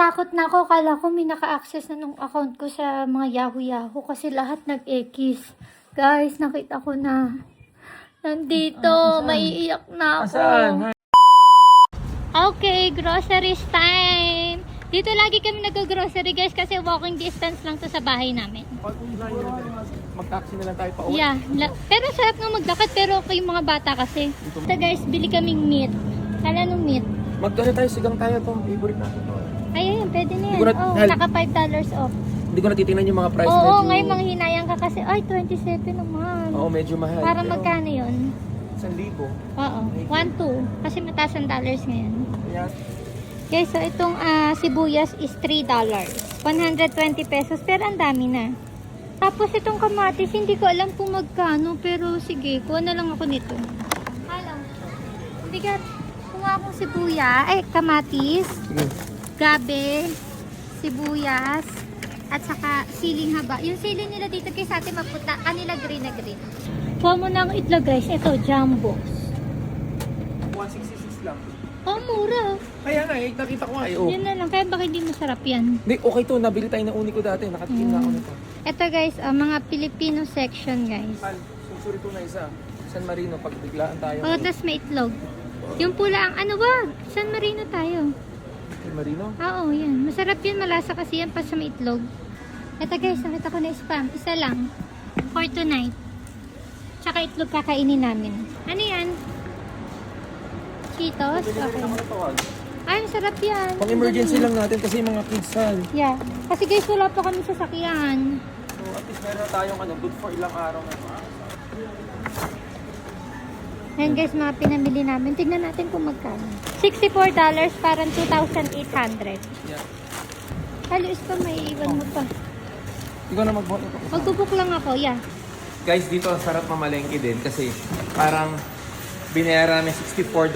Natakot na ako. Kala ko may naka-access na nung account ko sa mga Yahoo kasi lahat nag-ekis. Guys, nakita ko na. Nandito, maiiyak na ako. Okay, groceries time. Dito lagi kami nag-grocery guys kasi walking distance lang to sa bahay namin. Mag-taxi na lang tayo pa uwi. Yeah, pero sarap nga maglakad pero okay yung mga bata kasi. Ito guys, bili kaming meat. Kala nung meat. Magkano tayo, sigang tayo to. Favorite natin to. Ayun, pwede na yan. Hindi ko Oh, na- naka $5 off. Hindi ko natitingnan yung mga price. Oo, medyo, ngayon manghinayang ka kasi, ay, 27 naman. Oo, medyo mahal. Para Pero, magkano yun? 1,000. Oo, 1-2. Kasi mataas ang dollars ngayon. Kaya, Guys, so itong sibuyas is $3. 120 pesos, pero ang dami na. Tapos itong kamatis, hindi ko alam kung magkano, pero sige, kuha na lang ako nito. Hello. Bigat. Kuha akong kamatis, sige. gabi, sibuyas, at saka siling haba. Yung siling nila dito kay sa atin maputa, kanila green na green. Kuha mo ng itlog guys, ito, jumbo. 166 lang. Oh, mura. Kaya nga, nakita ko nga eh. Oh. Yun na lang, kaya baka hindi masarap yan. Hindi, okay to. Nabili tayo ng uni ko dati. Nakatikim na ako nito. Ito guys, mga Filipino section guys. Susuri ko na isa. San Marino, pag biglaan tayo. Oh, tas may itlog. Yung pula ang ano ba? San Marino tayo. San Marino? Oo, yan. Masarap yun, malasa kasi yan pa sa may itlog. Ito guys, nakita ko na spam. Isa lang. For tonight. Tsaka itlog kakainin namin. Ano yan? Cheetos? Okay. Ay, masarap yan. Pang emergency lang natin kasi yung mga kids sal. Yeah. Kasi guys, wala pa kami sasakyan. So at least meron na tayong good for ilang araw na. Ayan guys, mga pinamili namin. Tignan natin kung magkano. $64, parang 2,800. Yeah. Halos pa, may iwan mo pa. Ikaw na mag-vote ito. Magbubuk lang ako, yeah. Guys, dito ang sarap mamalengke din kasi parang binayaran namin $64,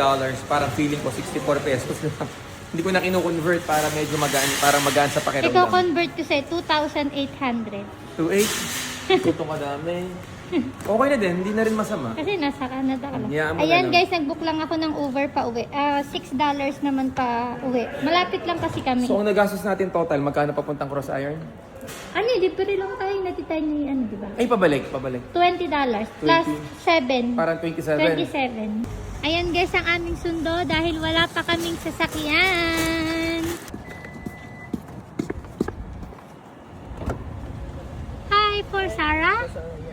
parang feeling ko 64 pesos lang. Hindi ko na kino-convert para medyo magaan sa pakiramdam. Ikaw convert ko sa'yo, 2,800. 2.8? Tutong kadami. Okay na din, hindi na rin masama. Kasi nasa Canada ka lang. Yeah, mo Ayan na lang. guys, nagbook lang ako ng Uber pa uwi. $6 naman pa uwi. Malapit lang kasi kami. So, ang nagastos natin total, magkano papuntang Cross Iron? Ano, libre lang tayo. Natitay niyo yung ano, diba? Ay, pabalik. $20 plus 7. Parang 27. 27. Ayan guys, ang aming sundo dahil wala pa kaming sasakyan. Hi for Sarah.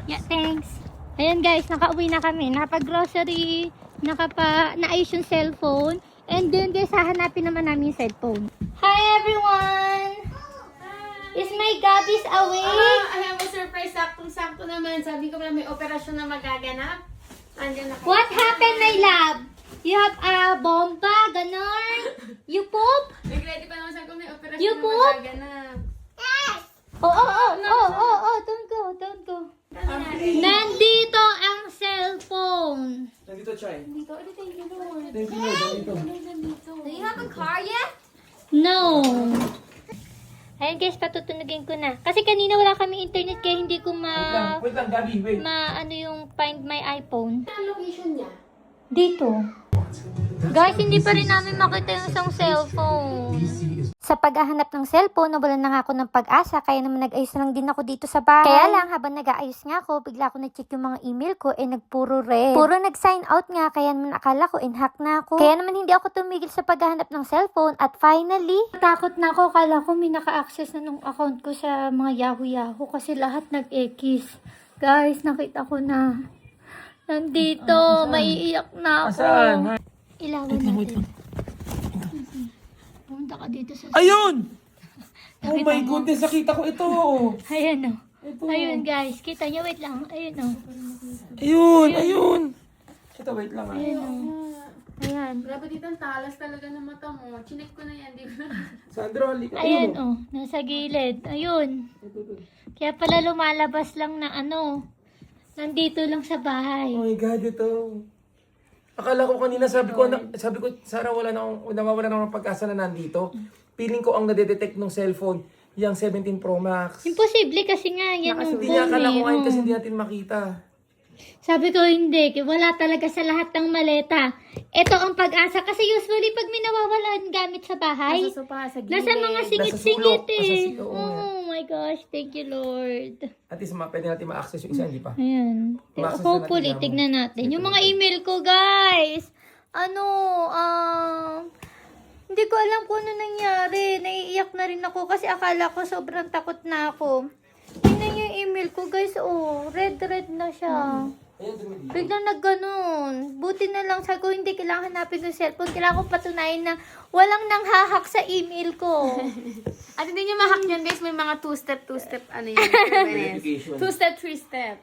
Yeah, thanks. Ayan guys, nakauwi na kami. Nakapag-grocery, naayos yung cellphone. And then guys, hahanapin naman namin yung cellphone. Hi everyone! Is my Gabby's awake? I have a surprise. Saktong-sakto naman. Sabi ko na may operasyon na magaganap. Andiyan na kayo. What happened, my love? You have a bomba, ganon? You poop? Nag-ready pa naman sa kung may operasyon You na poop? magaganap. Don't go. Nandito ang cellphone. Nandito, Chay. Dito, thank you, Lord. Thank you, nandito. Nandito. Do you have a car yet? No. Ayun guys, patutunugin ko na. Kasi kanina wala kami internet kaya hindi ko Wait lang, Gabi, wait. ano yung find my iPhone. Ang location niya? Dito. Guys, hindi pa rin namin makita yung isang cellphone. Sa paghahanap ng cellphone, nawalan na nga ako ng pag-asa, kaya naman nag-ayos na lang din ako dito sa bahay. Kaya lang, habang nag-aayos nga ako, bigla ako nag-check yung mga email ko, nagpuro red. Puro nag-sign out nga, kaya naman akala ko, hack na ako. Kaya naman hindi ako tumigil sa paghahanap ng cellphone, at finally, takot na ako, kala ko may naka-access na nung account ko sa mga Yahoo kasi lahat nag-ekis. Guys, nakita ko na. Nandito, maiiyak na ako. Saan? Ilawan natin. Punta ka dito sa... Ayun! Oh my goodness, nakita ko ito. Ayan o. Ito. Ayun guys, kita nyo, wait lang. Ayun o. Ayun. Ito, wait lang. Ayun o. Ayan. Grabe dito ang talas talaga ng mata mo. Chinek ko na yan, di ba? Sandro, halika. Ayan o. Nasa gilid. Ayun. Kaya pala lumalabas lang na nandito lang sa bahay. Oh my God, ito. Akala ko kanina, sabi ko, Sarah, nawawala na akong pag-asa na nandito. Feeling ko ang nadedetect ng cellphone, yung 17 Pro Max. Imposible kasi nga yan ang Hindi niya akala ko ngayon kasi eh. hindi natin makita. Sabi ko, hindi. Wala talaga sa lahat ng maleta. Ito ang pag-asa. Kasi usually, pag may nawawalan gamit sa bahay, Nasa sopa, sa gilid. nasa mga Nasa singit-singit sulok, nasa eh. sulok, Oh my gosh, thank you Lord. At least pwede natin ma-access yung isa, hindi pa? Ayan. Ma-access na Hopefully, natin tignan natin. Yung mga email ko, guys. Hindi ko alam kung ano nangyari. Naiiyak na rin ako kasi akala ko sobrang takot na ako. Tingnan yung email ko, guys. Oh, red na siya. Ayun, dumi dito. Biglang nagganon. Buti na lang sa ko, hindi kailangan hanapin yung cellphone. Kailangan ko patunayan na walang nanghahak sa email ko. At hindi nyo ma-hack yan guys, may mga two-step, ano yun. Verification. 2-step, 3-step.